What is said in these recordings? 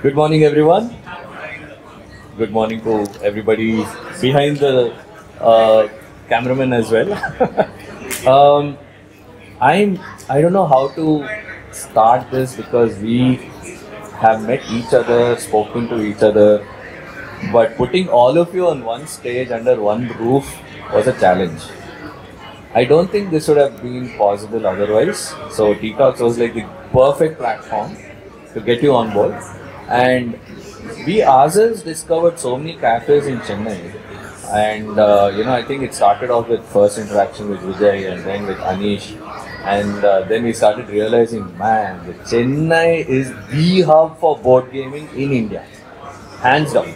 Good morning, everyone. Good morning to everybody behind the cameraman as well. um, I don't know how to start this because we have met each other, spoken to each other, but putting all of you on one stage under one roof was a challenge. I don't think this would have been possible otherwise. So TTOX was like the perfect platform to get you on board. And we ourselves discovered so many cafes in Chennai. And I think it started off with first interaction with Vijay and then with Anish. And then we started realizing, man, the Chennai is the hub for board gaming in India. Hands down.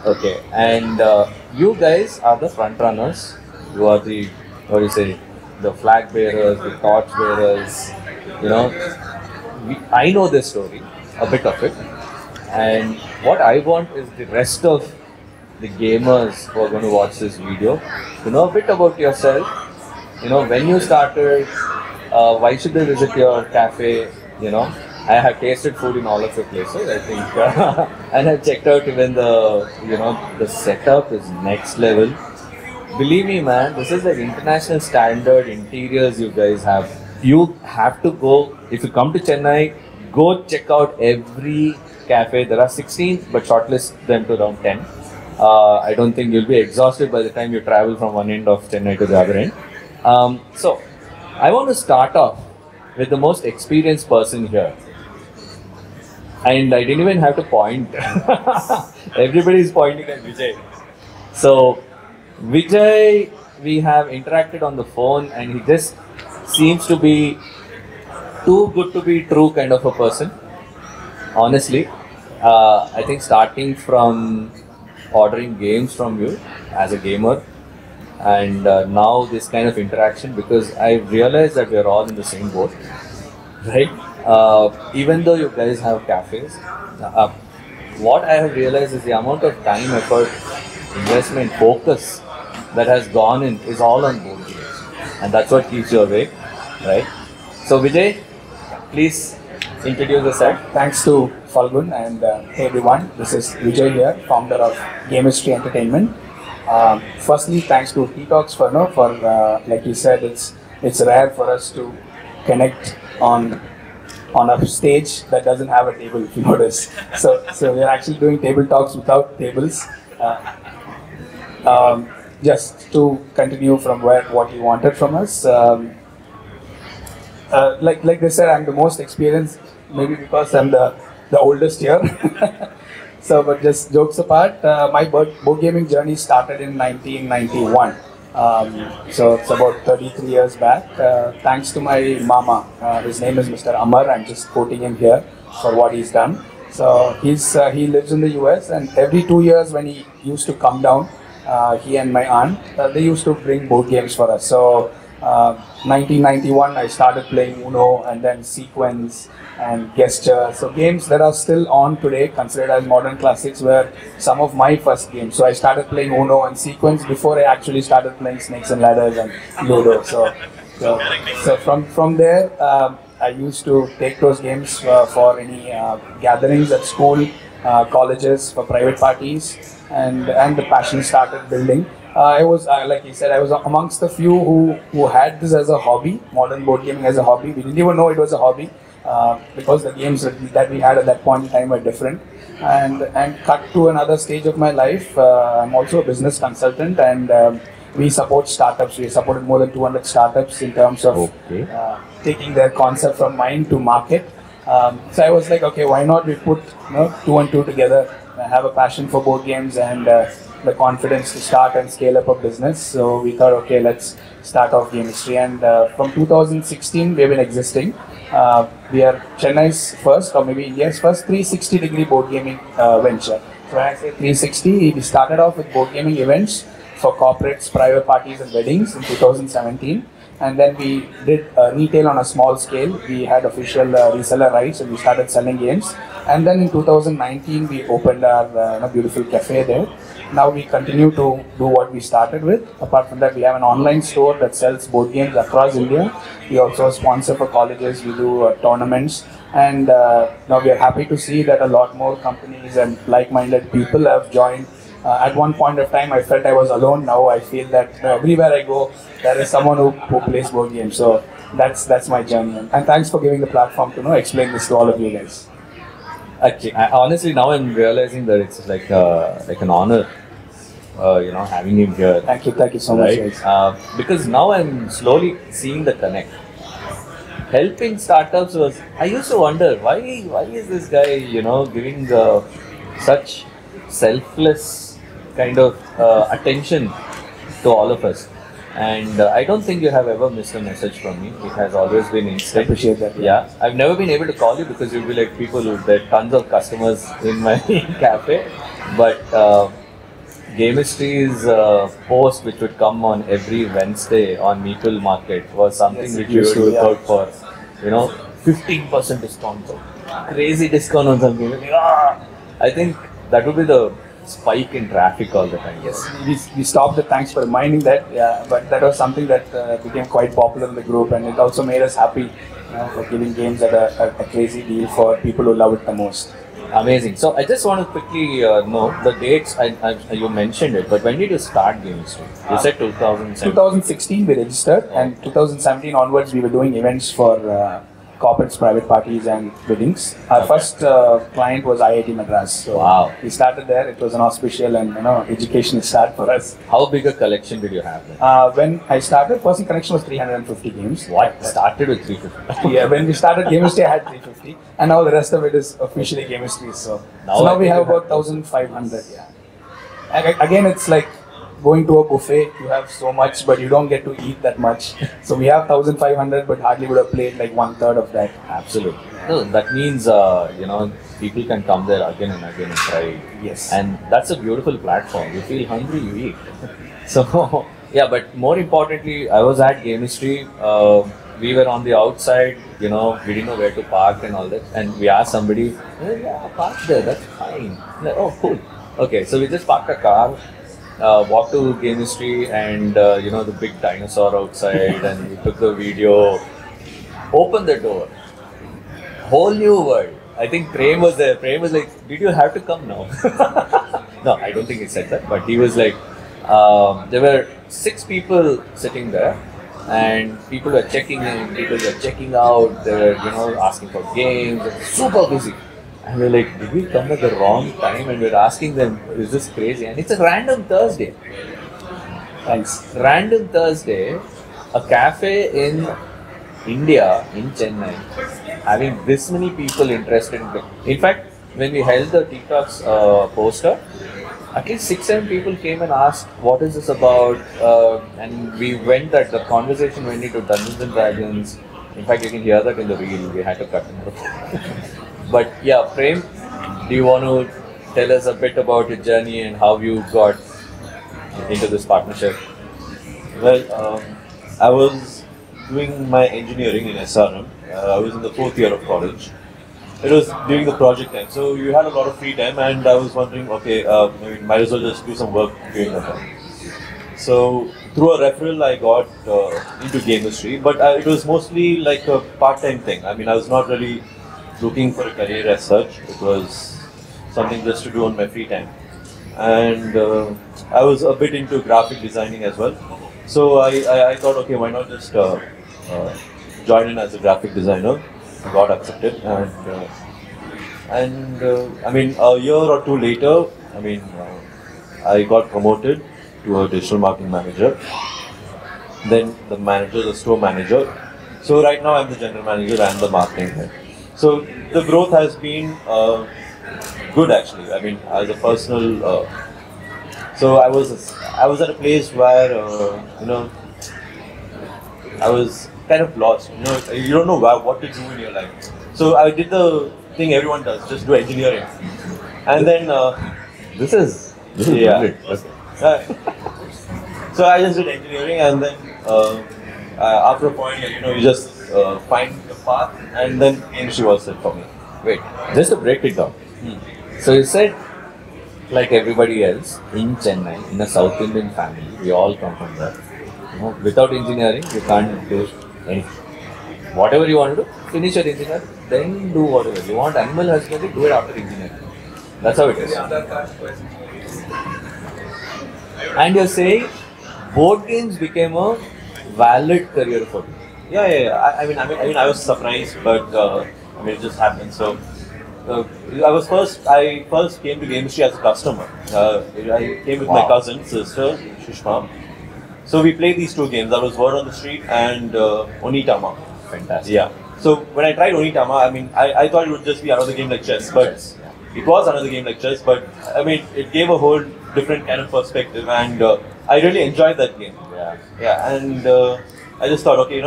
Okay, and you guys are the front runners. You are the, what do you say, the flag bearers, the torch bearers. I know this story, a bit of it. And what I want is the rest of the gamers who are going to watch this video to know a bit about yourself. When you started, why should they visit your cafe? I have tasted food in all of your places, I think, and I've checked out even the setup is next level. Believe me, man, this is like international standard interiors you guys have. You have to go, if you come to Chennai, go check out every cafe. There are 16, but shortlist them to around 10. I don't think you'll be exhausted by the time you travel from one end of Chennai to the other end. So, I want to start off with the most experienced person here. And I didn't even have to point. Everybody is pointing at Vijay. So, Vijay, we have interacted on the phone and he just seems to be too good to be true kind of a person. Honestly, I think starting from ordering games from you as a gamer and now this kind of interaction, because I realized that we are all in the same boat, right? Even though you guys have cafes, what I have realized is the amount of time, effort, investment, focus that has gone in is all on board games, and that's what keeps you awake, right? So Vijay, please introduce yourself. Thanks to Falgun and hey everyone, this is Vijay here, founder of Gameistry Entertainment. Firstly, thanks to TTOX for like you said, it's rare for us to connect on a stage that doesn't have a table, if you notice. So we're actually doing table talks without tables. Just to continue from what you wanted from us. Like they said, I'm the most experienced, maybe because I'm the oldest here. So, but just jokes apart, my board gaming journey started in 1991. So it's about 33 years back. Thanks to my mama. His name is Mr. Amar. I'm just quoting him here for what he's done. So he lives in the US, and every 2 years when he used to come down, he and my aunt, they used to bring board games for us. So 1991, I started playing Uno and then Sequence and Gesture. So games that are still on today, considered as modern classics, were some of my first games. So I started playing Uno and Sequence before I actually started playing Snakes and Ladders and Ludo. So from there, I used to take those games for any gatherings at school, colleges, for private parties, and the passion started building. I was, like you said, I was amongst the few who had this as a hobby, modern board gaming as a hobby. We didn't even know it was a hobby because the games that we had at that point in time were different. And cut to another stage of my life, I'm also a business consultant, and we support startups. We supported more than 200 startups in terms of taking their concept from mind to market. So I was like, okay, why not we put two and two together, have a passion for board games and the confidence to start and scale up a business. So we thought, okay, let's start off Gameistry. And from 2016, we've been existing. We are Chennai's first, or maybe India's first 360-degree board gaming venture. So when I say 360, we started off with board gaming events for corporates, private parties and weddings in 2017. And then we did retail on a small scale. We had official reseller rights and we started selling games. And then in 2019, we opened our beautiful cafe there. Now we continue to do what we started with. Apart from that, we have an online store that sells board games across India. We also sponsor for colleges. We do tournaments. And now we are happy to see that a lot more companies and like-minded people have joined. At one point of time, I felt I was alone. Now I feel that everywhere I go, there is someone who plays board games. So that's my journey. And thanks for giving the platform to explain this to all of you guys. Actually, honestly, now I'm realizing that it's like an honor, having him here. Thank you so much, guys. Because now I'm slowly seeing the connect. Helping startups was. I used to wonder why is this guy giving such selfless kind of attention to all of us. And I don't think you have ever missed a message from me. It has always been instant. I appreciate that. Yeah. I've never been able to call you because you'll be like there are tons of customers in my cafe. But Gameistry's post, which would come on every Wednesday on Meeple Market, was something which you would look out for. 15% discount. Crazy discount on something. I think that would be the spike in traffic all the time. Yes, we stopped the thanks for reminding that. Yeah, but that was something that became quite popular in the group, and it also made us happy for giving games at a crazy deal for people who love it the most. Amazing. So I just want to quickly know the dates. You mentioned it, but when did you start Gameistry? You said 2017. 2016 we registered, and 2017 onwards we were doing events for corporates, private parties, and weddings. Our first client was IIT Madras. So wow. We started there. It was an auspicial and educational start for us. How big a collection did you have then? When I started, personal collection was 350 games. What? Started with 350? Yeah, when we started Gameistry, I had 350, and now the rest of it is officially Gameistry. So now we have about 1,500. Yeah. Again, it's like going to a buffet. You have so much, but you don't get to eat that much. So we have 1,500, but hardly would have played like 1/3 of that. Absolutely. No, that means people can come there again and again and try. Yes. And that's a beautiful platform. You feel hungry, you eat. So yeah, but more importantly, I was at Gameistry. We were on the outside. We didn't know where to park and all that. And we asked somebody, "Yeah, park there. That's fine." Like, oh, cool. Okay, so we just parked a car. Walked to Gameistry and the big dinosaur outside, and we took the video. Opened the door. Whole new world. I think Prem was there. Prem was like, "Did you have to come now?" No, I don't think he said that, but he was like, there were 6 people sitting there, and people were checking in, people were checking out. They were asking for games. Super busy. And we're like, did we come at the wrong time? And we're asking them, is this crazy? And it's a random Thursday. Thanks. Random Thursday, a cafe in India, in Chennai, having this many people interested in it. In fact, when we held the TTOX poster, at least 6-7 people came and asked, what is this about? And we the conversation went into Dungeons and Dragons. In fact, you can hear that in the reel. We had to cut it. But yeah, Prem, do you want to tell us a bit about your journey and how you got into this partnership? Well, I was doing my engineering in SRM. I was in the 4th year of college. It was during the project time, so you had a lot of free time, and I was wondering, okay, might as well just do some work during that time. So through a referral, I got into Gameistry, but it was mostly like a part-time thing. I mean, I was not really looking for a career as such. It was something just to do on my free time, and I was a bit into graphic designing as well. So I thought, okay, why not just join in as a graphic designer. Got accepted, and I mean, a year or two later, I mean, I got promoted to a digital marketing manager. Then the manager, the store manager. So right now I'm the general manager and the marketing head. So the growth has been good actually. I mean, as a personal. So I was at a place where I was kind of lost. You don't know what to do in your life. So I did the thing everyone does, just do engineering. And then This is yeah. good. So I just did engineering, and then after a point, you just find a path, and then Gameistry was it for me. Wait, just to break it down. So you said, like everybody else in Chennai, in a South Indian family, we all come from there. Without engineering, you can't do anything. Whatever you want to do, finish your engineering, then do whatever. You want animal husbandry, do it after engineering. That's how it is. And you're saying board games became a valid career for you. Yeah. I was surprised, but it just happened. So I first came to Gameistry as a customer. I came with my cousin, sister, Shishma. So we played these two games. That was Word on the Street and Onitama. Fantastic. Yeah. So when I tried Onitama, I thought it would just be another game like chess, but it was another game like chess. But it gave a whole different kind of perspective, and I really enjoyed that game. Yeah. And I just thought, okay,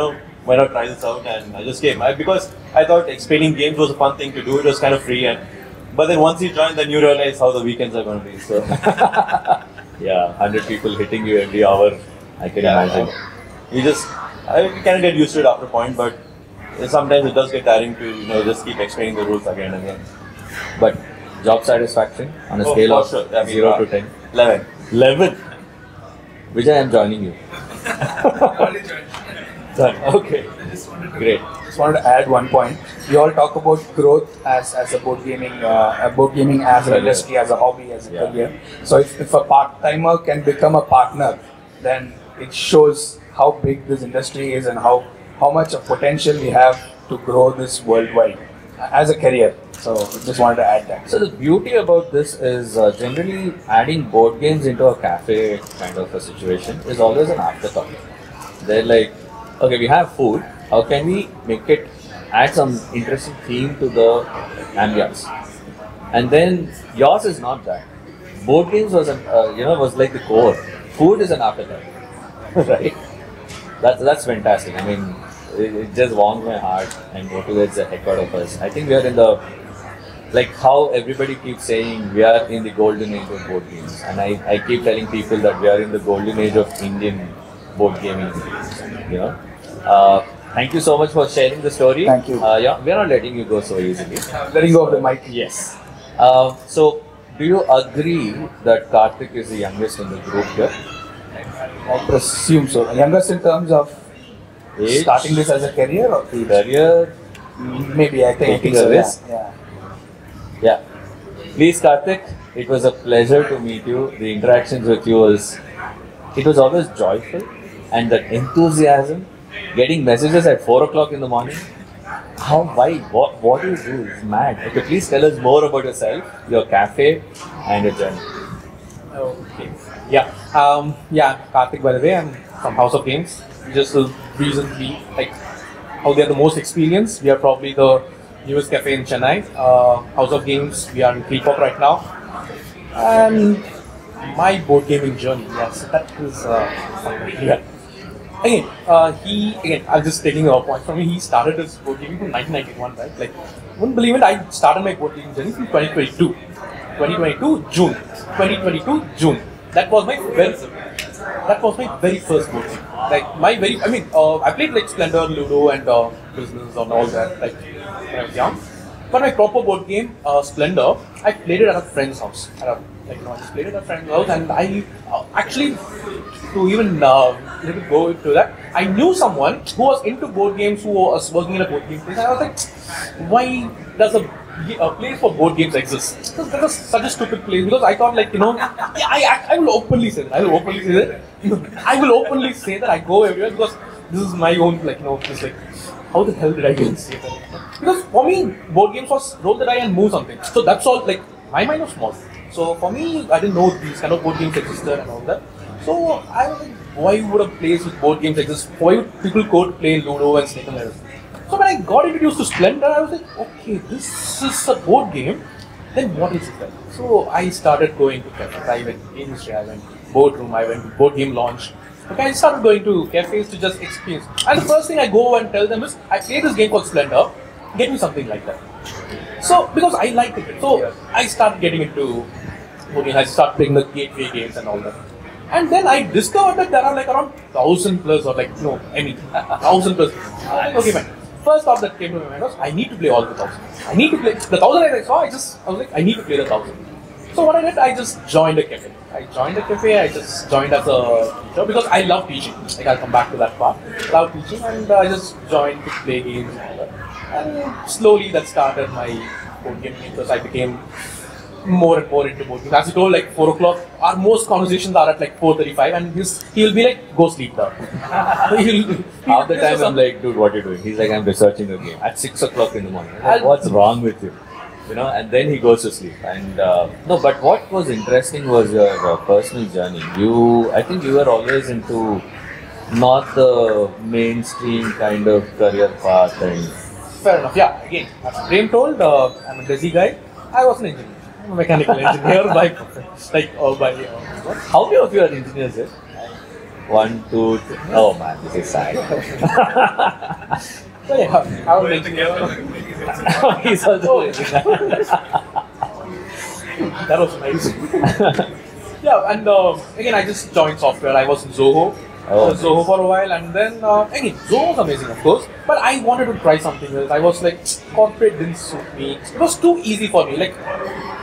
why not try this out? And I just came because I thought explaining games was a fun thing to do. It was kind of free, but then once you join, then you realize how the weekends are going to be. So yeah, 100 people hitting you every hour. I can imagine. You kind of get used to it after a point, but sometimes it does get tiring to just keep explaining the rules again and again. But job satisfaction on a scale of 0 to 10? 11. 11? Vijay, I'm joining you. Okay. Great. Just wanted to add one point. We all talk about growth as a board gaming as an industry, as a hobby, as a career. So if a part-timer can become a partner, then it shows how big this industry is and how much of potential we have to grow this worldwide as a career. So just wanted to add that. So the beauty about this is generally adding board games into a cafe kind of a situation is always an afterthought. They're like, okay, we have food. How can we make it add some interesting theme to the ambience? And then yours is not that. Board games was was like the core. Food is an afterthought, right? That's fantastic. It just warms my heart and motivates the heck out of us. I think we are in the, like how everybody keeps saying, we are in the golden age of board games. And I keep telling people that we are in the golden age of Indian board gaming. Thank you so much for sharing the story. Thank you. Yeah, we are not letting you go so easily. Letting go of the mic. Yes. So, do you agree that Karthik is the youngest in the group here? I presume so. Youngest in terms of Age? starting this as a career or Career? maybe I think Taking so, a risk? Yeah. Please, Karthik, it was a pleasure to meet you. The interactions with you was always joyful, and that enthusiasm, getting messages at 4 o'clock in the morning. What do you do? It's mad. Okay, please tell us more about yourself, your cafe, and your journey. Okay. Yeah. Karthik, by the way, I'm from House of Games. Just recently, how they are the most experienced. We are probably the newest cafe in Chennai. House of Games, we are in Premkumar right now. And my board gaming journey, yes, that is yeah. I'm just taking a point from him. He started his board gaming from 1991, right? Wouldn't believe it. I started my board gaming journey from 2022. 2022 June. That was my very first board game. I played Splendor, Ludo, and Business and all that when I was young. But my proper board game, Splendor, I played it at a friend's house. I just played it at a friend's house, and I actually, to even go into that, I knew someone who was into board games, who was working in a board game place, and I was like, why does a place for board games exist? Because that was such a stupid place. Because I thought, I will openly say that. I will openly say that I go everywhere because this is my own, how the hell did I even say that? Because for me, board games was roll the die and move something. So that's all, my mind was small. So for me, I didn't know these kind of board games existed and all that. So I was like, why would a place with board games exist? Why would people go to play Ludo and Snake and Ladders? So when I got introduced to Splendor, I was like, okay, this is a board game. Then what is it then? So I started going to cafes. I went Gameistry, I went Boardroom, I went to board game launch. Okay, I started going to cafes to just experience. And the first thing I go and tell them is, I play this game called Splendor. Get me something like that. So because I liked it, so I started getting into board games. I started playing the gateway games and all that. And then I discovered that there are like around 1,000 plus or like, no, I mean, 1,000 plus. I'm like, okay, fine. First thought that came to my mind was, I need to play all the 1,000. I need to play the 1,000 I saw. I was like, I need to play the 1,000. So what I did, I just joined a cafe. I just joined as a teacher because I love teaching. Like I'll come back to that part. I love teaching, and I just joined to play games and all that. And slowly that started my board gaming interest. I became more and more into board games. As you told, like 4 o'clock, our most conversations are at like 4:35, and he'll be like, go sleep now. Half the time I'm like, dude, what are you doing? He's like, I'm researching a game at 6 o'clock in the morning. I'm like, what's wrong with you? You know, and then he goes to sleep. And no, but what was interesting was your personal journey. I think you were always into not the mainstream kind of career path. And fair enough. Yeah. Again, as Prem told, I'm a desi guy. I was an engineer. I'm a mechanical engineer by what? How many of you are engineers here? 1, 2, 3. Oh man, this is sad. So yeah, I was an engineer. He's also an engineer. That was nice. Yeah, and again, I just joined software. I was in Zoho. Zoho for a while, and then again, Zoho was amazing, of course. But I wanted to try something else. I was like, corporate didn't suit me. It was too easy for me. Like,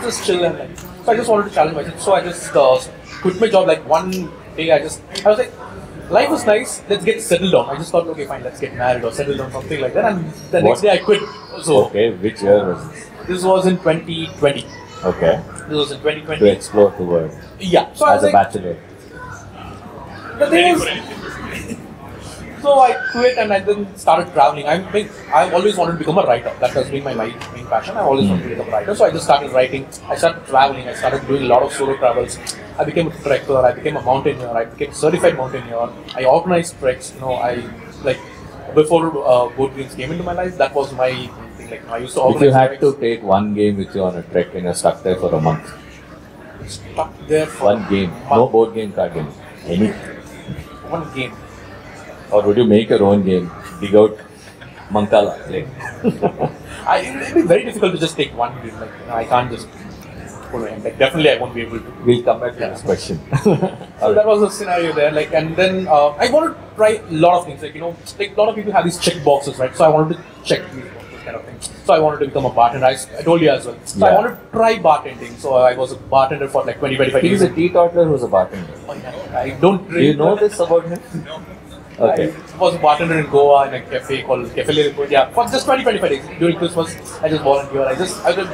just chill and like. So I just wanted to challenge myself. So I just quit my job. Like one day, I was like, life was nice. Let's get settled down. I just thought, okay, fine, let's get married or settle down, something like that. And the next day, I quit. So okay, which year was this? This was in 2020. Okay. This was in 2020. To explore the world. Yeah. So as I was a bachelor. The thing is, so I quit and I then started traveling. I always wanted to become a writer. That has been my main passion. I always wanted to become a writer. So I just started writing. I started traveling. I started doing a lot of solo travels. I became a trekker. I became a mountaineer. I became a certified mountaineer. I organized treks. You know, before board games came into my life, that was my thing. Like I used to organize. If you had treks. to take one game with you on a trek and you're stuck there for a month. Stuck there for one game. No board game, card game. Any. One game. Or would you make your own game? Dig out Mankala, play. It'd be very difficult to just take one game. Like, I can't just follow him. Like, definitely, I won't be able to. We'll come back to this question. So that was the scenario there. Like, and then I wanted to try a lot of things. Like, you know, like a lot of people have these check boxes, right? So I wanted to check these boxes, kind of thing. So I wanted to become a bartender. I told you as well. So I wanted to try bartending. So I was a bartender for like 20-25 years. He's a teetotaler who's a bartender. Oh, yeah. I don't drink. Do you know this about him? No. Okay. I was a bartender in Goa in a cafe called Cafe Lilliput. Yeah, for just 20-25 days. During Christmas, I just volunteer. I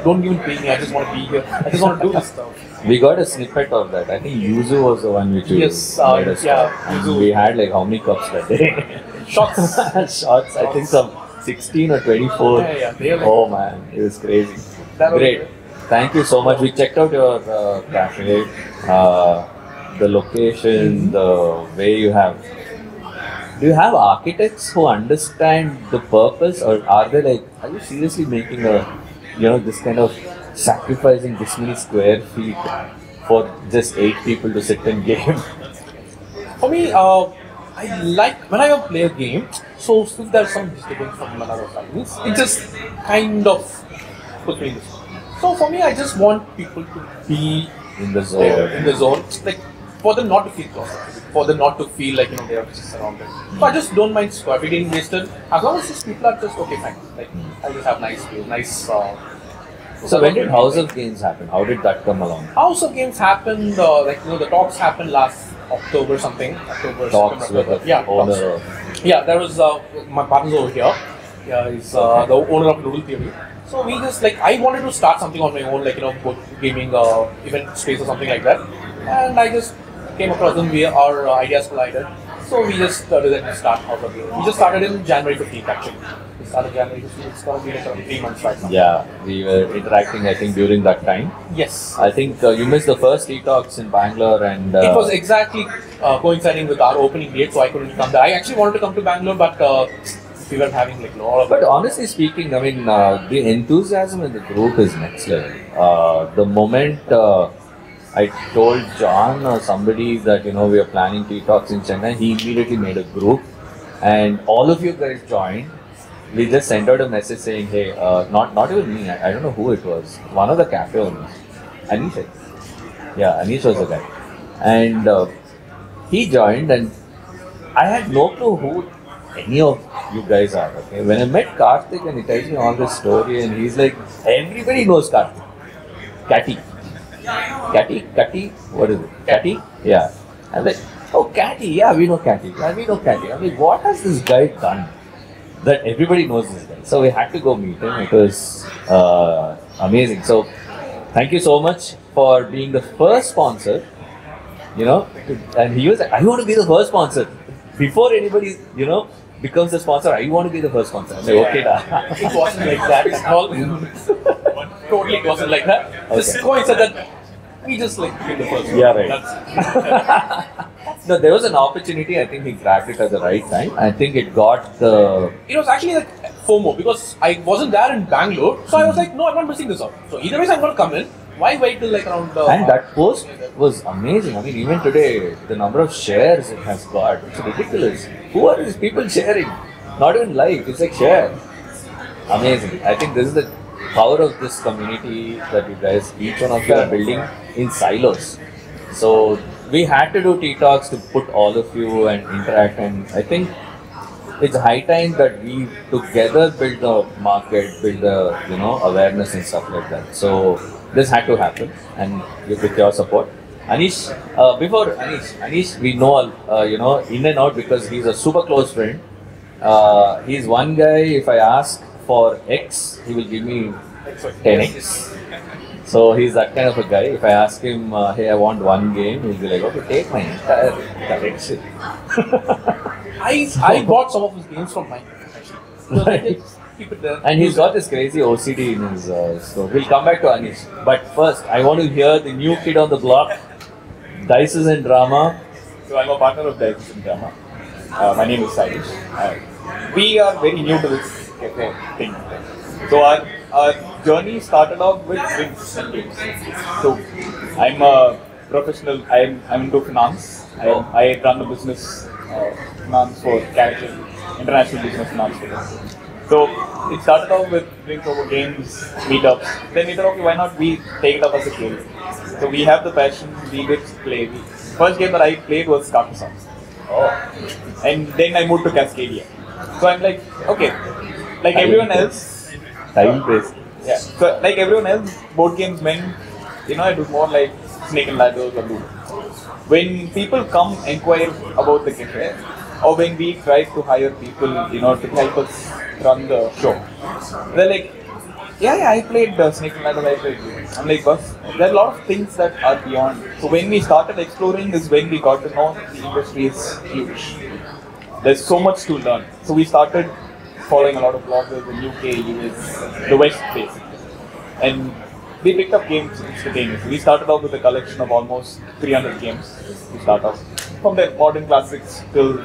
don't even pay me. I just want to be here. I just want to do this stuff. We got a snippet of that. I think Yuzu was the one which made us yeah. And we had like how many cups that day? Shots. Shots. I think some 16 or 24. Yeah. Oh man, it was crazy. Great. Thank you so much. We checked out your cafe, the location, the way you have. Do you have architects who understand the purpose, or are you seriously making this kind of sacrificing this many square feet for just 8 people to sit and game? For me, I like when I play a game. So if there's some disturbance from another side, it just kind of puts me in this. So for me, I just want people to be in the zone. Like for them not to feel claustrophobic, for them not to feel like they are just surrounded. So I just don't mind square feet getting wasted as long as these people are just okay, fine. Like I just have nice view, nice. So when did House of Games happen? How did that come along? House of Games happened the talks happened last October something. Talks with the owner. Yeah, there was my partner's over here. Yeah, he's the owner of Noodle Theory. So we just I wanted to start something on my own, both gaming event space or something like that. And I just came across them. Our ideas collided. So we just decided to start House of Games. We just started in January 15th actually. We started January 15th. It's going to be around 3 months right now. Yeah, we were interacting I think during that time. Yes. I think you missed the first TTOX in Bangalore and... it was exactly coinciding with our opening date, so I couldn't come there. I actually wanted to come to Bangalore, but we were having a lot of... But honestly speaking, I mean, the enthusiasm in the group is next level. The moment I told John or somebody that, we are planning TTOX in Chennai, he immediately made a group and all of you guys joined. We just sent out a message saying, hey, not even me, I don't know who it was, one of the cafe owners, Anish. Yeah, Anish was the guy. And he joined, and I had no clue who any of you guys are. Okay, when I met Karthik and he tells me all this story, and he's like, everybody knows Karthik. Catty, what is it? Catty? Yeah. I'm like, oh, Catty, yeah, we know Catty. Yeah, we know Catty. I'm like, what has this guy done that everybody knows this guy? So we had to go meet him. It was amazing. So thank you so much for being the first sponsor. You know, and he was like, I want to be the first sponsor. Before anybody, you know, becomes a sponsor, I want to be the first sponsor. I'm like, okay, It wasn't like that at all. Totally it wasn't like that. Okay. Just coincided that we just like became the first one. Yeah, right. That's No, there was an opportunity. I think he grabbed it at the right time. I think it got the. It was actually like FOMO because I wasn't there in Bangalore, so I was like, no, I'm not missing this out. So either way, I'm going to come in. Why wait till like around? And that post was amazing. I mean, even today, the number of shares it has got, it's ridiculous. Who are these people sharing? Not even like, it's like share. Amazing. I think this is the power of this community that you guys, each one of you are building in silos. So we had to do TTOX to put all of you and interact, and I think it's high time that we together build the market, build the awareness and stuff like that. So this had to happen, and with your support. Anish, before Anish, we know in and out because he's a super close friend. He's one guy. If I ask for X, he will give me 10X. So he's that kind of a guy. If I ask him, hey, I want one game, he'll be like, okay, take my entire collection. I bought some of his games from mine. Right. Keep it there. And he's got this crazy OCD in his so we'll come back to Anish. But first, I want to hear the new kid on the block, Dices and Drama. So I'm a partner of Dices and Drama. My name is Sailesh. We are very new to this cafe thing. So our journey started off with drinks and games. So I'm a professional. I'm into finance. I run a business, finance for Carriage, international business finance for them. So it started off with drinks over games, meetups. Then we thought, okay, why not we take it up as a game? So we have the passion, we did play. First game that I played was Carthik. And then I moved to Cascadia. So I'm like, okay, like everyone else. Time based. Yeah. So like everyone else, board games meant, it was more like Snake and Ladders or Ludo. When people come inquire about the cafe, or when we try to hire people, to help us run the show, they're like, yeah, I played Snake and Ladder, I played Ludo. I'm like, but there are a lot of things that are beyond. So when we started exploring is when we got to know the industry is huge. There's so much to learn. So we started following a lot of bloggers in UK, US, the West basically. And we picked up games instantaneously. We started off with a collection of almost 300 games to start off. From the modern classics till,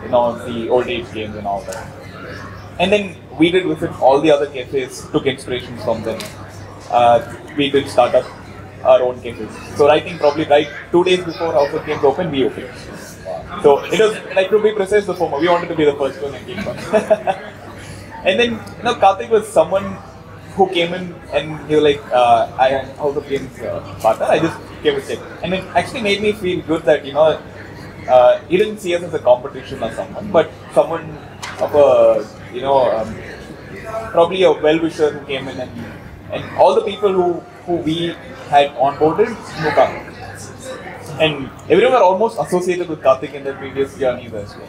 the old age games and all that. And then we did visit all the other cafes, took inspirations from them. We did start up our own cafes. So I think probably 2 days before House of Games opened, we opened. So it was like, to be precise, the former. We wanted to be the first one and came one. And then, Karthik was someone who came in and he was like, I am House of Games partner. I just gave a check. And it actually made me feel good that, he didn't see us as a competition or someone, but someone of a, probably a well-wisher who came in and all the people who we had onboarded knew Karthik. And everyone were almost associated with Karthik in their previous journeys as well.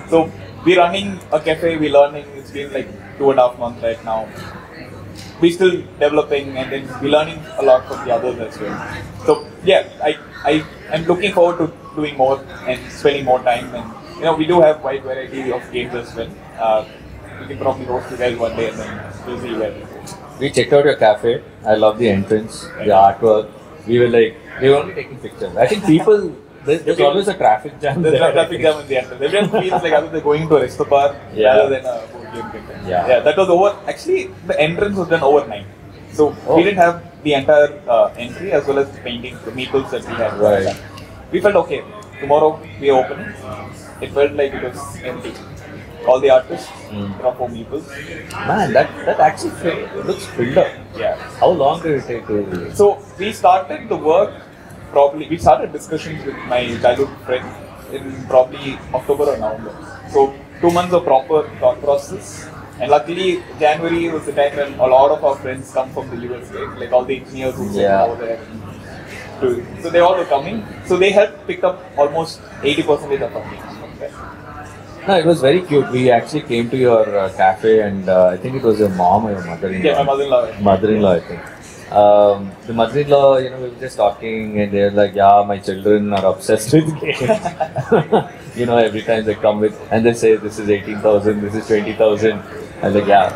So we're running a cafe, we're learning, it's been like 2.5 months right now. We're still developing and then we're learning a lot from the others as well. So yeah, I'm looking forward to doing more and spending more time, and we do have wide variety of games as well. We can probably host you guys one day and then we'll see where we go. We checked out your cafe. I love the entrance, the artwork. We were only taking pictures. I think people, there's always a traffic jam. There's a traffic jam in the entrance. Everyone feels like either they're going to a resto bar rather than a board game cafe. Yeah, that was over. Actually, the entrance was done overnight. So we didn't have the entire entry as well as the paintings, the meeples that we had. Right. We felt okay. Tomorrow we are opening. It felt like it was empty. All the artists, there are 4 meeples. Man, that actually looks filled up. Yeah. How long did it take to? So we started the work. We started discussions with my childhood friend in probably October or November. So 2 months of proper thought process. And luckily, January was the time when a lot of our friends come from the US, right? Like all the engineers who sit over there. So they all were coming. So they helped pick up almost 80% of our games from there. No, it was very cute. We actually came to your cafe, and I think it was your mom or your mother-in-law. Yeah, my mother-in-law. Mother-in-law, I think. The mother-in-law, we were just talking, and they're like, "Yeah, my children are obsessed with games." Every time they come with, and they say, "This is 18,000, this is 20,000." I was like, "Yeah,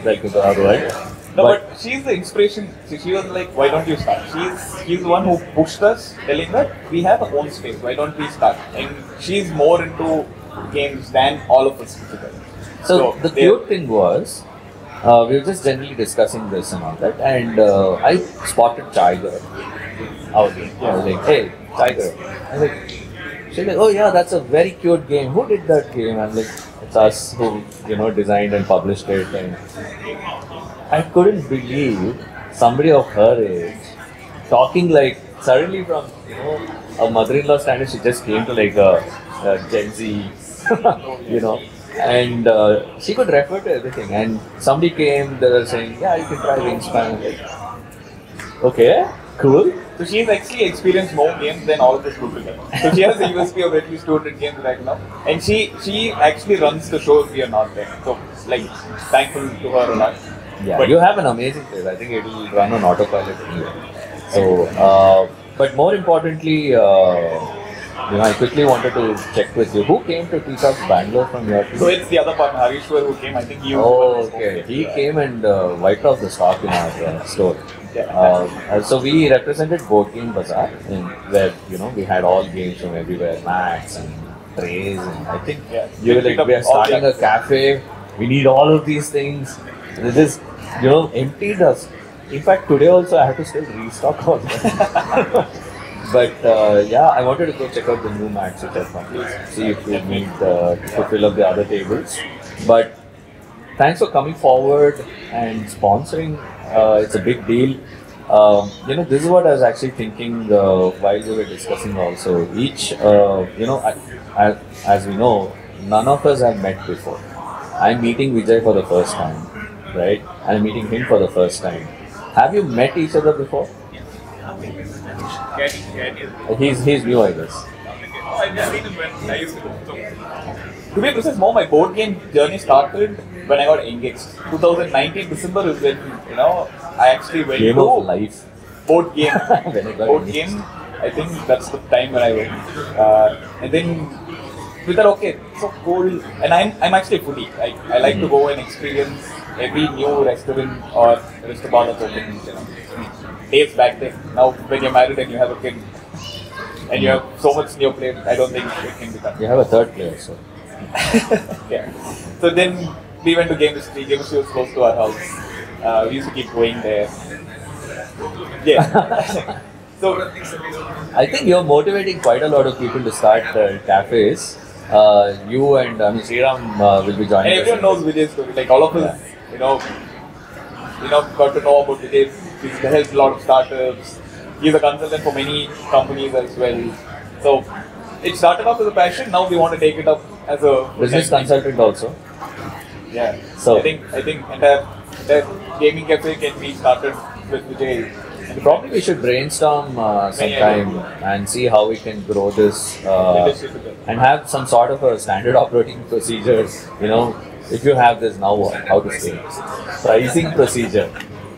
welcome to our world." No, but she's the inspiration. She was like, "Why don't you start?" She's the one who pushed us, telling that we have our own space. Why don't we start? And she's more into games than all of us together. So the cute thing was, we were just generally discussing this and all that, and I spotted Tiger out there. I was like, "Hey, Tiger." I was like, she's like, "Oh yeah, that's a very cute game. Who did that game?" I'm like, "It's us who designed and published it." And I couldn't believe somebody of her age talking like suddenly from a mother-in-law standard. She just came to like a Gen Z, and she could refer to everything. And somebody came, they were saying, "Yeah, you can try Wingspan." I'm like, "Okay, cool." So she's actually experienced more games than all of us put together. So she has a USP of at least 200 games right now, and she actually runs the shows we are not there. So like, thankful to her a lot. Yeah, but you have an amazing place. I think it will run on autopilot anyway. So, but more importantly, I quickly wanted to check with you. Who came to TTOX Bangalore from your team? So it's the other partner, Harishwar, who came. I think he was Oh, okay. He came and wiped off the stock in our store. Yeah. So we represented Board Game Bazaar, where we had all games from everywhere, mats and trays, and I think you were like, "We are starting a cafe. We need all of these things." This is, emptied us. In fact, today also I have to still restock all that. But I wanted to go check out the new mats which are from. See if we need to fill up the other tables. But thanks for coming forward and sponsoring. It's a big deal. This is what I was actually thinking while we were discussing also. Each, as we know, none of us have met before. I'm meeting Vijay for the first time, right? I'm meeting him for the first time. Have you met each other before? He's new, I guess. To be precise, my board game journey started when I got engaged. 2019 December is when I actually went Game to of life. board game. When I got board engaged. game. I think that's the time when I went. And then we thought, okay, so cool. And I'm actually a foodie. I like to go and experience every new restaurant or restaurant that's open. Days back then. Now when you're married and you have a kid and you have so much in your plate, I don't think it can be done. You have a third player, so. Yeah. So then we went to Gameistry. Gameistry was close to our house. We used to keep going there. Yeah. So I think you're motivating quite a lot of people to start cafes. You and Sriram will be joining and us. everyone knows Vijay's story. Like all of us, got to know about Vijay. He's helped a lot of startups. He's a consultant for many companies as well. So it started off as a passion. Now we want to take it up as a business consultant also. Yeah. So I think entire gaming cafe can be started with Vijay. Probably we should brainstorm sometime and see how we can grow this and have some sort of a standard operating procedures. If you have this now, what? How to scale? Pricing procedure.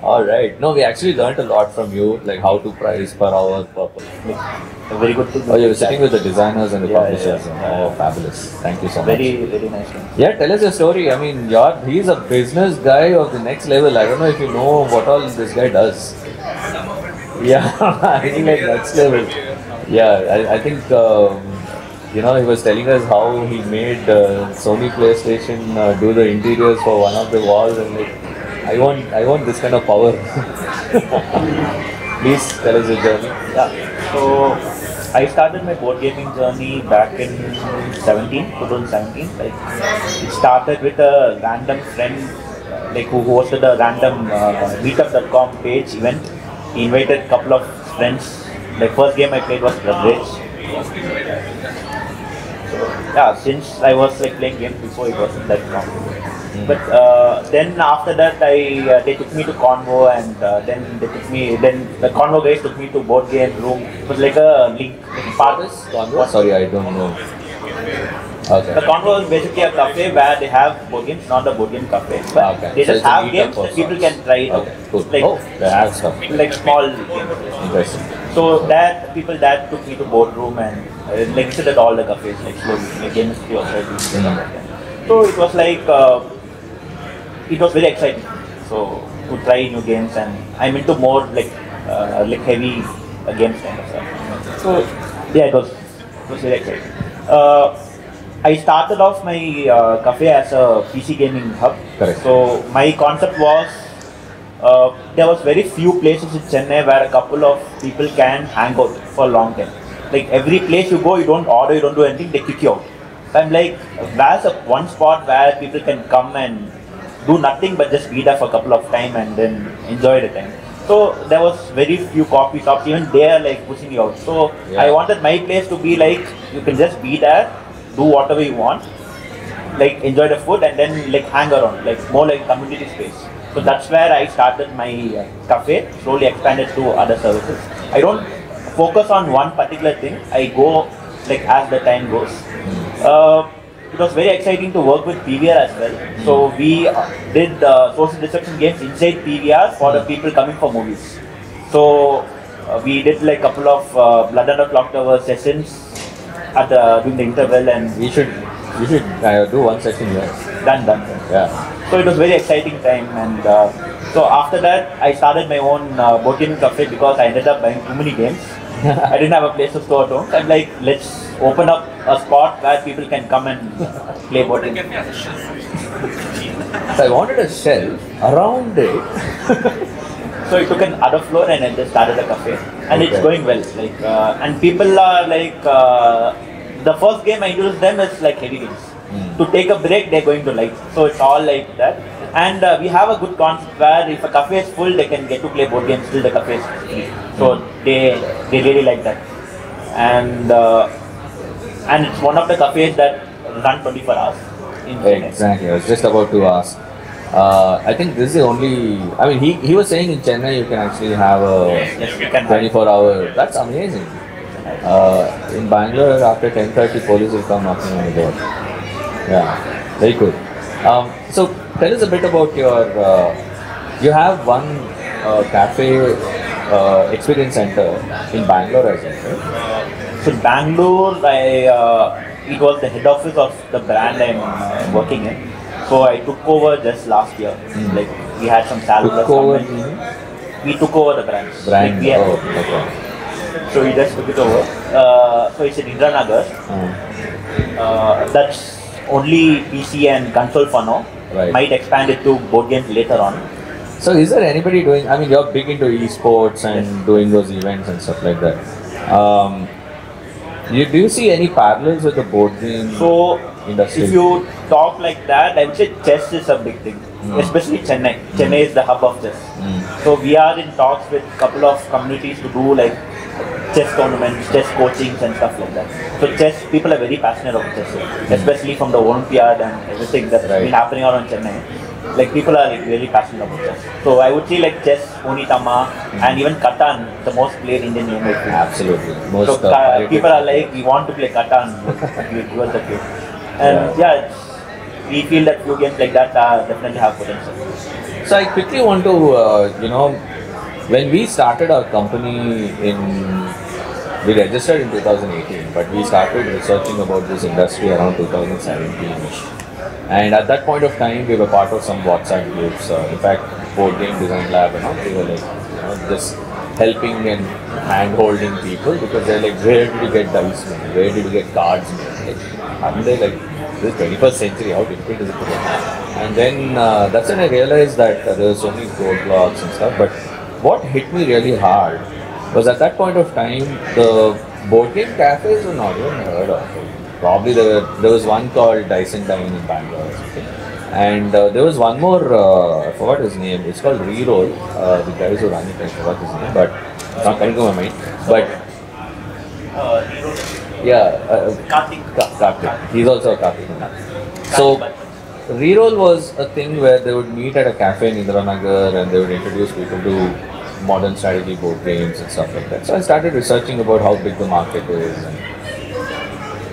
All right. No, we actually learned a lot from you, like how to price per hour, per. Very good. Oh, you were sitting with the designers and the publishers. Oh, fabulous. Thank you so much. Very nice one. Yeah, tell us your story. I mean, he's a business guy of the next level. I don't know if you know what all this guy does. Yeah, I think like next level. Yeah, I think, he was telling us how he made Sony PlayStation do the interiors for one of the walls, and like, I want this kind of power. Please tell us your journey. Yeah. So I started my board gaming journey back in 2017. Like it started with a random friend, who hosted a random meetup.com page event. He invited a couple of friends. Like first game I played was Leverage. So yeah, since I was like playing games before, it wasn't that long. But then after that, they took me to Convo, and then they took me. Then the Convo guys took me to board game room. It was like a link part. Convo? Sorry, I don't know. Okay. The Convo is basically a cafe where they have board games, not a board game cafe. But Okay. they So just it's a have meetup games of that people sorts. can try it out. Okay, cool. Like, Oh, they have stuff. like small games. Interesting. So that people that took me to boardroom and like visited all the cafes like slowly, like Gameistry also. So it was like it was very exciting. So to try new games, and I'm into more like heavy games kind of stuff. So yeah, it was very exciting. I started off my cafe as a PC gaming hub. Correct. So my concept was there was very few places in Chennai where a couple of people can hang out for a long time. Like every place you go, you don't order, you don't do anything, they kick you out. So I'm like, where's a one spot where people can come and do nothing but just be there for a couple of time and then enjoy the time. So there was very few coffee shops, even they are like pushing you out. So Yeah. I wanted my place to be like, you can just be there, do whatever you want, like enjoy the food and then like hang around, like more like community space. So that's where I started my cafe, slowly expanded to other services. I don't focus on one particular thing, I go like as the time goes. It was very exciting to work with PVR as well. So we did social deception games inside PVR for the people coming for movies. So we did like a couple of Blood Under Clock Tower sessions at during the interval, and We should do one session here. done. Yeah. So it was very exciting time, and so after that I started my own board gaming cafe because I ended up buying too many games. I didn't have a place to store at home. I'm like, let's open up a spot where people can come and play board games. So I wanted a shelf around it. So I took another floor and I just started a cafe, and it's Okay. going well. Like and people are like, the first game I introduced them is like heavy games. To take a break, they're going to like. So it's all like that. And we have a good concept where if a cafe is full, they can get to play board games till the cafe is free. So they really like that. And it's one of the cafes that run 24 hours in Chennai. Exactly. I was just about to ask. I think this is the only. I mean, he was saying in Chennai you can actually have a Yes, you can have. 24-hour. That's amazing. In Bangalore, after 10:30, police will come knocking on the door. Yeah, very cool. So tell us a bit about your. You have one cafe experience center in Bangalore as well, right? So Bangalore, it was the head office of the brand I'm working in. So I took over just last year. Like we had some salary. Took over. We took over the brand. Brand. Like, we had, Oh, okay. So we just took it over. So it's in Indranagar. That's only PC and console for now. Right. Might expand it to board games later on. So is there anybody doing? I mean, you're big into esports and doing those events and stuff like that. Do you see any parallels with the board game So industry? if you talk like that, I would say chess is a big thing, especially Chennai. Chennai is the hub of chess. So we are in talks with a couple of communities to do like chess tournaments, chess coachings and stuff like that. So chess, people are very passionate about chess, especially from the Olympiad and everything that's been happening around Chennai. Like people are like, really passionate about chess. So I would say like chess, Onitama, and even Catan, the most played Indian game. I feel. Absolutely. Most So people are like, we want to play Catan. Give us the game. And yeah, we feel that few games like that definitely have potential. So I quickly want to, when we started our company we registered in 2018, but we started researching about this industry around 2017-ish. And at that point of time, we were part of some WhatsApp groups. In fact, Board Game Design Lab, we were like, just helping and hand-holding people because they're like, where did you get dice made? Where did you get cards made? Aren't they like, this 21st century, how difficult is it to get? And then that's when I realized that there were so many roadblocks and stuff. But what hit me really hard was at that point of time, the board game cafes were not even heard of. Probably there was one called Dyson Dine in Bangalore or something. And there was one more, I forgot his name, it's called Reroll. The guys who run it, I forgot his name, but it's not coming to my mind. But Yeah, Karthik. Karthik. He's also a Karthik. So, Reroll was a thing where they would meet at a cafe in Indiranagar and they would introduce people to modern strategy board games and stuff like that. So I started researching about how big the market is. And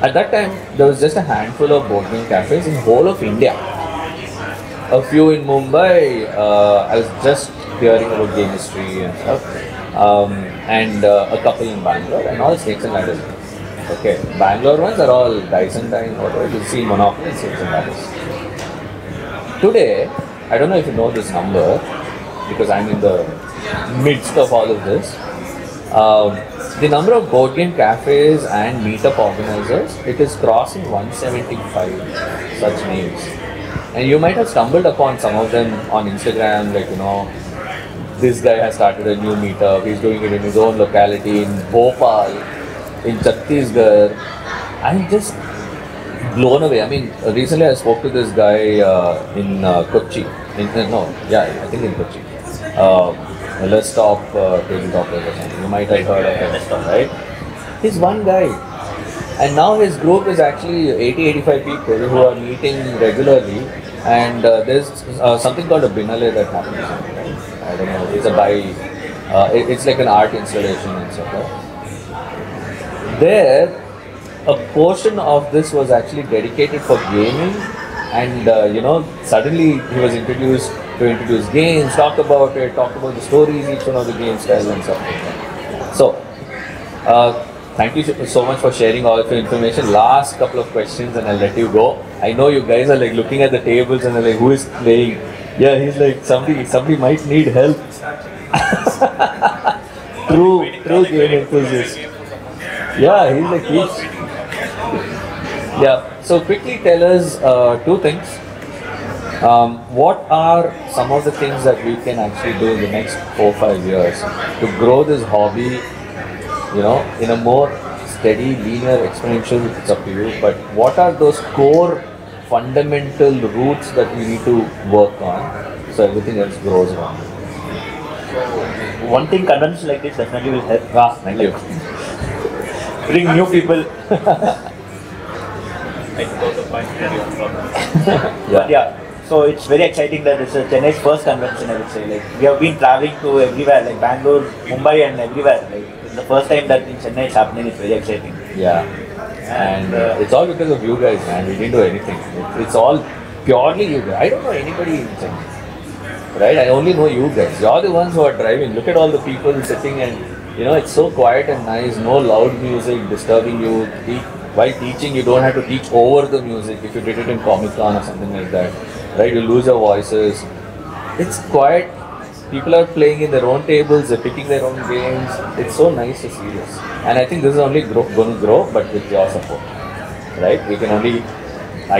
at that time, there was just a handful of board game cafes in whole of India. A few in Mumbai. I was just hearing about Gameistry and stuff, and a couple in Bangalore, and all snakes and ladders. Okay, Bangalore ones are all dice and dine, whatever. You see Monopoly and snakes and ladders. Today, I don't know if you know this number because I'm in the midst of all of this. The number of board game cafes and meetup organizers, it is crossing 175 such names. And you might have stumbled upon some of them on Instagram, like, this guy has started a new meetup, he's doing it in his own locality in Bhopal, in Chhattisgarh. I'm just blown away. I mean, recently I spoke to this guy in Kochi. I think in Kochi. Let's Talk Tabletop or something. You might have heard of him, right? He's one guy. And now his group is actually 80-85 people who are meeting regularly. And there's something called a Binale that happens. Right? I don't know. It's it's like an art installation and stuff. Right? There, a portion of this was actually dedicated for gaming, and suddenly he was introduced to introduce games, talk about the stories, each one of the games style and stuff like that. So, thank you so much for sharing all of your information. Last couple of questions and I'll let you go. I know you guys are like looking at the tables and they're like, who is playing? Yeah, he's like, somebody might need help. True game enthusiast. Yeah, he's. Yeah, so quickly tell us two things. What are some of the things that we can actually do in the next 4-5 years to grow this hobby, in a more steady, linear, exponential, it's up to you, but what are those core fundamental roots that we need to work on so everything else grows around? One thing conventions like this definitely will help. Thank you. Bring new people. Yeah. So it's very exciting that this is Chennai's first convention, I would say. Like, we have been traveling to everywhere, like Bangalore, Mumbai and everywhere. Like, it's the first time that in Chennai it's happening. It's very exciting. Yeah. And it's all because of you guys, man. We didn't do anything. It's all purely you guys. I don't know anybody in Chennai. Right? I only know you guys. You're the ones who are driving. Look at all the people sitting and, it's so quiet and nice. No loud music disturbing you. While teaching, you don't have to teach over the music if you did it in Comic-Con or something like that. Right? You lose your voices. It's quiet. People are playing in their own tables, they're picking their own games. It's so nice to see this. And I think this is only going to grow, but with your support. Right? I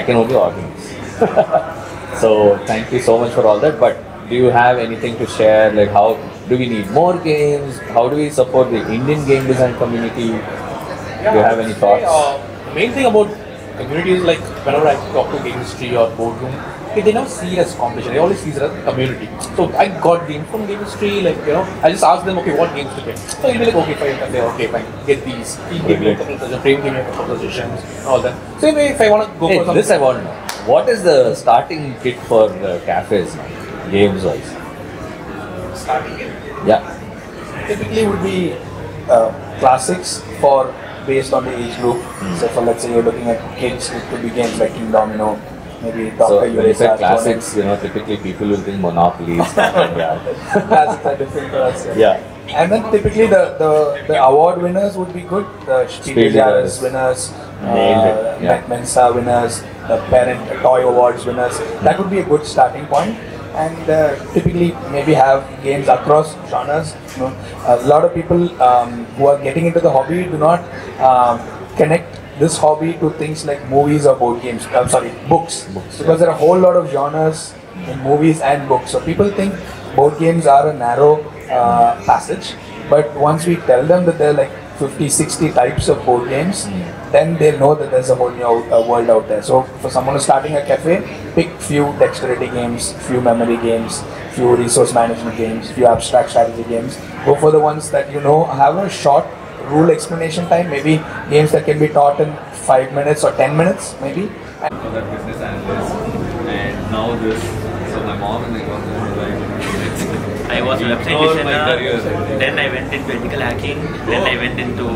can only organize. So thank you so much for all that. But do you have anything to share? Like, how do we need more games? How do we support the Indian game design community? Do you have any thoughts? The main thing about community is like whenever I talk to Gameistry or Boardroom, they never see it as competition. They always see it as a community. So I got games from Gameistry, I just ask them, okay, what games to play. So you'll be like, okay, fine, get these. He gave me a couple of suggestions, Prem gave me a couple of suggestions, all that. So if I want to go for something. This I want to know. What is the starting kit for cafes now, games wise? Starting kit? Yeah. Typically would be classics based on the age group. So for, let's say you're looking at kids, it could be games like King Domino, maybe Dr. So when you say Uresa, classics, typically people will think Monopoly. Classics are different for us. Yeah. And then typically the award winners would be good. The Spiel des Jahres winners, Mensa winners, the Parent Toy Awards winners. That would be a good starting point. And typically maybe have games across genres. A lot of people who are getting into the hobby do not connect this hobby to things like movies or board games. Books. Because there are a whole lot of genres in movies and books. So people think board games are a narrow passage. But once we tell them that there are like 50, 60 types of board games, then they know that there's a whole new world out there. So for someone who's starting a cafe, pick few dexterity games, few memory games, few resource management games, few abstract strategy games. Go for the ones that have a short rule explanation time, maybe games that can be taught in 5 minutes or 10 minutes, maybe. For that business analyst, and now this. So my mom and I got like. I was a website my designer, career. then I went into ethical hacking, then I went into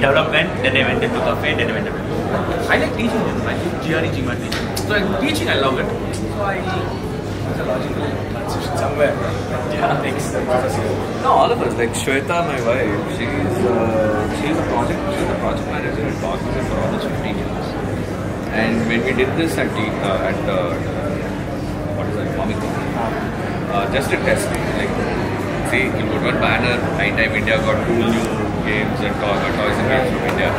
development, then I went into cafe, then I went into... I like teaching, I like GRE GMAT teaching. So teaching, I love it. So it's a logical transition somewhere. Yeah, thanks. No, all of us, like Shweta, my wife, she's a project manager at Cognizant for almost 15 years. And when we did this at what is that, Comic Con, just a test, like, see, you put one banner, Nighttime India got 2 new games and toys and games from India.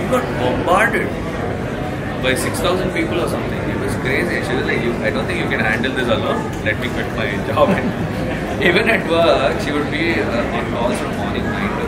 We got bombarded by 6,000 people or something. It was crazy. She was like, I don't think you can handle this alone. Let me quit my job. And even at work, she would be on calls from morning 9 to